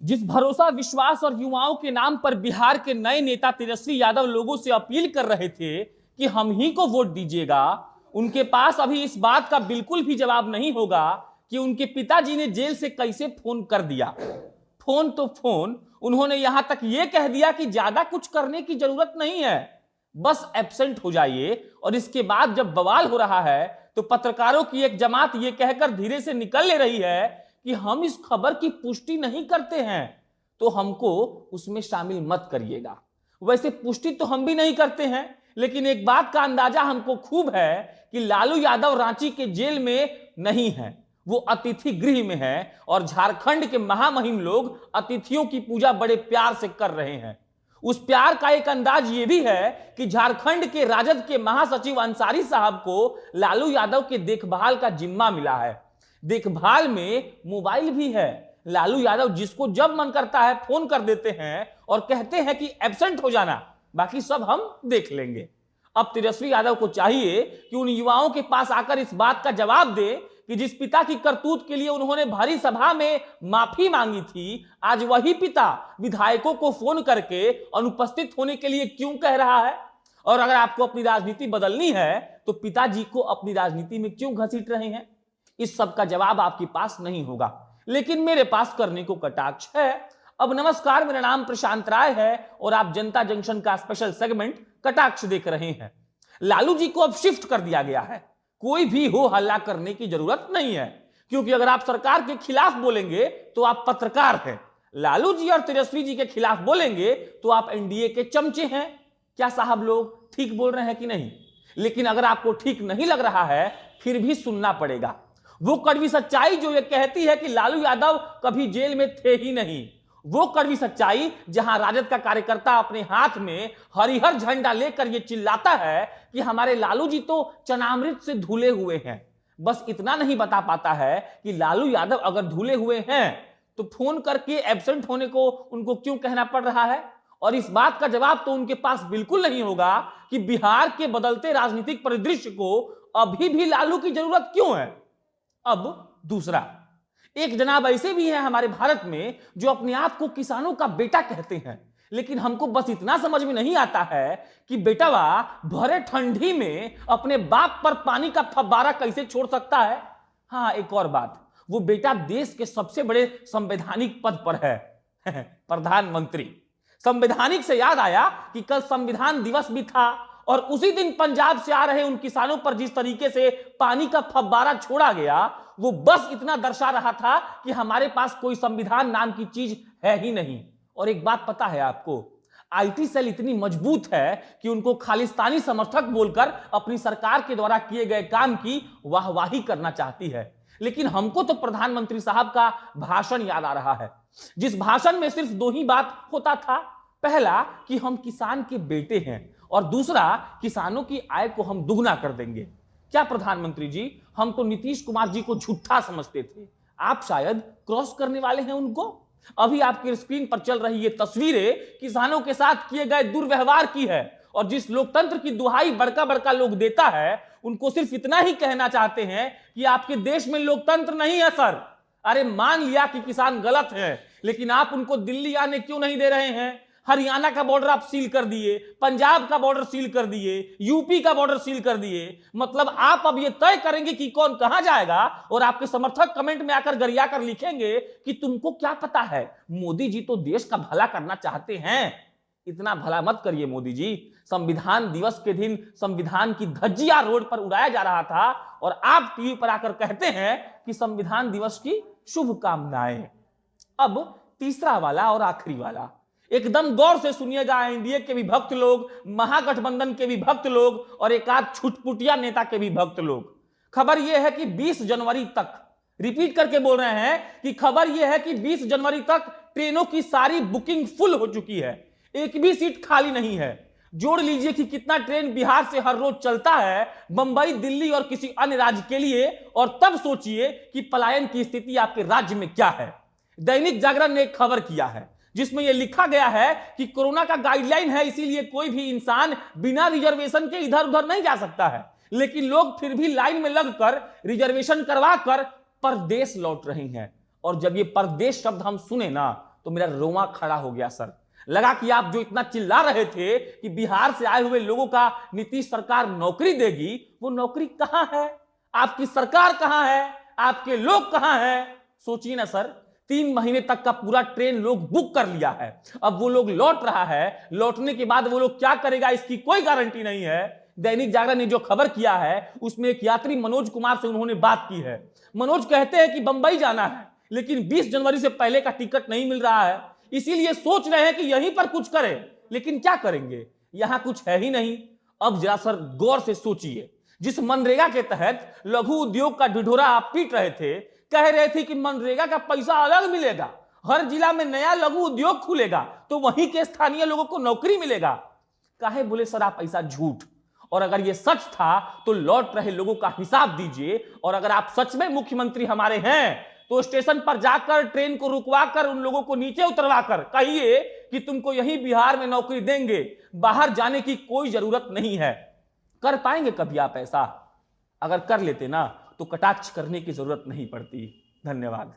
जिस भरोसा, विश्वास और युवाओं के नाम पर बिहार के नए नेता तेजस्वी यादव लोगों से अपील कर रहे थे कि हम ही को वोट दीजिएगा, उनके पास अभी इस बात का बिल्कुल भी जवाब नहीं होगा कि उनके पिताजी ने जेल से कैसे फोन कर दिया। फोन तो फोन, उन्होंने यहां तक यह कह दिया कि ज्यादा कुछ करने की जरूरत नहीं है, बस एब्सेंट हो जाइए। और इसके बाद जब बवाल हो रहा है तो पत्रकारों की एक जमात यह कहकर धीरे से निकल ले रही है कि हम इस खबर की पुष्टि नहीं करते हैं, तो हमको उसमें शामिल मत करिएगा। वैसे पुष्टि तो हम भी नहीं करते हैं, लेकिन एक बात का अंदाजा हमको खूब है कि लालू यादव रांची के जेल में नहीं है, वो अतिथि गृह में है। और झारखंड के महामहिम लोग अतिथियों की पूजा बड़े प्यार से कर रहे हैं। उस प्यार का एक अंदाज ये भी है कि झारखंड के राजद के महासचिव अंसारी साहब को लालू यादव के देखभाल का जिम्मा मिला है। देखभाल में मोबाइल भी है। लालू यादव जिसको जब मन करता है फोन कर देते हैं और कहते हैं कि एब्सेंट हो जाना, बाकी सब हम देख लेंगे। अब तेजस्वी यादव को चाहिए कि उन युवाओं के पास आकर इस बात का जवाब दे कि जिस पिता की करतूत के लिए उन्होंने भरी सभा में माफी मांगी थी, आज वही पिता विधायकों को फोन करके अनुपस्थित होने के लिए क्यों कह रहा है। और अगर आपको अपनी राजनीति बदलनी है तो पिताजी को अपनी राजनीति में क्यों घसीट रहे हैं। इस सब का जवाब आपके पास नहीं होगा, लेकिन मेरे पास करने को कटाक्ष है। अब नमस्कार, मेरा नाम प्रशांत राय है और आप जनता जंक्शन का स्पेशल सेगमेंट कटाक्ष देख रहे हैं। लालू जी को अब शिफ्ट कर दिया गया है, कोई भी हो हल्ला करने की जरूरत नहीं है, क्योंकि अगर आप सरकार के खिलाफ बोलेंगे तो आप पत्रकार हैं, लालू जी और तेजस्वी जी के खिलाफ बोलेंगे तो आप एनडीए के चमचे हैं। क्या साहब लोग ठीक बोल रहे हैं कि नहीं? लेकिन अगर आपको ठीक नहीं लग रहा है फिर भी सुनना पड़ेगा। वो कड़वी सच्चाई जो ये कहती है कि लालू यादव कभी जेल में थे ही नहीं, वो कड़वी सच्चाई जहां राजद का कार्यकर्ता अपने हाथ में हरिहर झंडा लेकर ये चिल्लाता है कि हमारे लालू जी तो चनामृत से धुले हुए हैं, बस इतना नहीं बता पाता है कि लालू यादव अगर धुले हुए हैं तो फोन करके एब्सेंट होने को उनको क्यों कहना पड़ रहा है। और इस बात का जवाब तो उनके पास बिल्कुल नहीं होगा कि बिहार के बदलते राजनीतिक परिदृश्य को अभी भी लालू की जरूरत क्यों है। अब दूसरा, एक जनाब ऐसे भी हैं हमारे भारत में जो अपने आप को किसानों का बेटा कहते हैं, लेकिन हमको बस इतना समझ में नहीं आता है कि बेटावा भरे ठंडी में अपने बाप पर पानी का फव्वारा कैसे छोड़ सकता है। हाँ, एक और बात, वो बेटा देश के सबसे बड़े संवैधानिक पद पर है, प्रधानमंत्री। संवैधानिक से याद आया कि कल संविधान दिवस भी था और उसी दिन पंजाब से आ रहे उन किसानों पर जिस तरीके से पानी का फव्वारा छोड़ा गया, वो बस इतना दर्शा रहा था कि हमारे पास कोई संविधान नाम की चीज है ही नहीं। और एक बात पता है आपको, आईटी सेल इतनी मजबूत है कि उनको खालिस्तानी समर्थक बोलकर अपनी सरकार के द्वारा किए गए काम की वाहवाही करना चाहती है। लेकिन हमको तो प्रधानमंत्री साहब का भाषण याद आ रहा है, जिस भाषण में सिर्फ दो ही बात होता था। पहला कि हम किसान के बेटे हैं और दूसरा किसानों की आय को हम दुगना कर देंगे। क्या प्रधानमंत्री जी, हम तो नीतीश कुमार जी को झूठा समझते थे, आप शायद क्रॉस करने वाले हैं उनको। अभी आपकी स्क्रीन पर चल रही ये तस्वीरें किसानों के साथ किए गए दुर्व्यवहार की है और जिस लोकतंत्र की दुहाई बड़का बड़का लोग देता है, उनको सिर्फ इतना ही कहना चाहते हैं कि आपके देश में लोकतंत्र नहीं है सर। अरे मान लिया कि किसान गलत है, लेकिन आप उनको दिल्ली आने क्यों नहीं दे रहे हैं? हरियाणा का बॉर्डर आप सील कर दिए, पंजाब का बॉर्डर सील कर दिए, यूपी का बॉर्डर सील कर दिए। मतलब आप अब ये तय करेंगे कि कौन कहां जाएगा और आपके समर्थक कमेंट में आकर गरिया कर लिखेंगे कि तुमको क्या पता है, मोदी जी तो देश का भला करना चाहते हैं। इतना भला मत करिए मोदी जी। संविधान दिवस के दिन संविधान की धज्जियां रोड पर उड़ाया जा रहा था और आप टीवी पर आकर कहते हैं कि संविधान दिवस की शुभकामनाएं। अब तीसरा वाला और आखिरी वाला, एकदम गौर से सुनिएगा। एनडीए के भी भक्त लोग, महागठबंधन के भी भक्त लोग और एक आध छुटपुटिया नेता के भी भक्त लोग, खबर यह है कि 20 जनवरी तक, रिपीट करके बोल रहे हैं कि खबर यह है कि 20 जनवरी तक ट्रेनों की सारी बुकिंग फुल हो चुकी है, एक भी सीट खाली नहीं है। जोड़ लीजिए कि कितना ट्रेन बिहार से हर रोज चलता है बंबई, दिल्ली और किसी अन्य राज्य के लिए, और तब सोचिए कि पलायन की स्थिति आपके राज्य में क्या है। दैनिक जागरण ने एक खबर किया है जिसमें यह लिखा गया है कि कोरोना का गाइडलाइन है, इसीलिए कोई भी इंसान बिना रिजर्वेशन के इधर उधर नहीं जा सकता है, लेकिन लोग फिर भी लाइन में लगकर रिजर्वेशन करवा कर परदेश लौट रहे हैं। और जब ये परदेश शब्द हम सुने ना तो मेरा रोमा खड़ा हो गया सर। लगा कि आप जो इतना चिल्ला रहे थे कि बिहार से आए हुए लोगों का नीतीश सरकार नौकरी देगी, वो नौकरी कहां है? आपकी सरकार कहां है? आपके लोग कहां हैं? सोचिए ना सर, 3 महीने तक का पूरा ट्रेन लोग बुक कर लिया है, अब वो लोग लौट रहा है, लौटने के बाद वो लोग क्या करेगा इसकी कोई गारंटी नहीं है। दैनिक जागरण ने जो खबर किया है उसमें एक यात्री मनोज कुमार से उन्होंने बात की है। मनोज कहते हैं कि बंबई जाना है, लेकिन 20 जनवरी से पहले का टिकट नहीं मिल रहा है, इसीलिए सोच रहे हैं कि यहीं पर कुछ करें, लेकिन क्या करेंगे, यहां कुछ है ही नहीं। अब जरा सर गौर से सोचिए, जिस मनरेगा के तहत लघु उद्योग का ढिढोरा आप पीट रहे थे, कह रहे थे कि मनरेगा का पैसा अलग मिलेगा, हर जिला में नया लघु उद्योग खुलेगा तो वहीं के स्थानीय लोगों को नौकरी मिलेगा। काहे बोले सर आप ऐसा झूठ? और अगर ये सच था तो लौट रहे लोगों का हिसाब दीजिए, और अगर आप सच में मुख्यमंत्री हमारे हैं तो स्टेशन पर जाकर ट्रेन को रुकवाकर उन लोगों को नीचे उतरवाकर कहिए कि तुमको यही बिहार में नौकरी देंगे, बाहर जाने की कोई जरूरत नहीं है। कर पाएंगे कभी आप ऐसा? अगर कर लेते ना तो कटाक्ष करने की जरूरत नहीं पड़ती। धन्यवाद।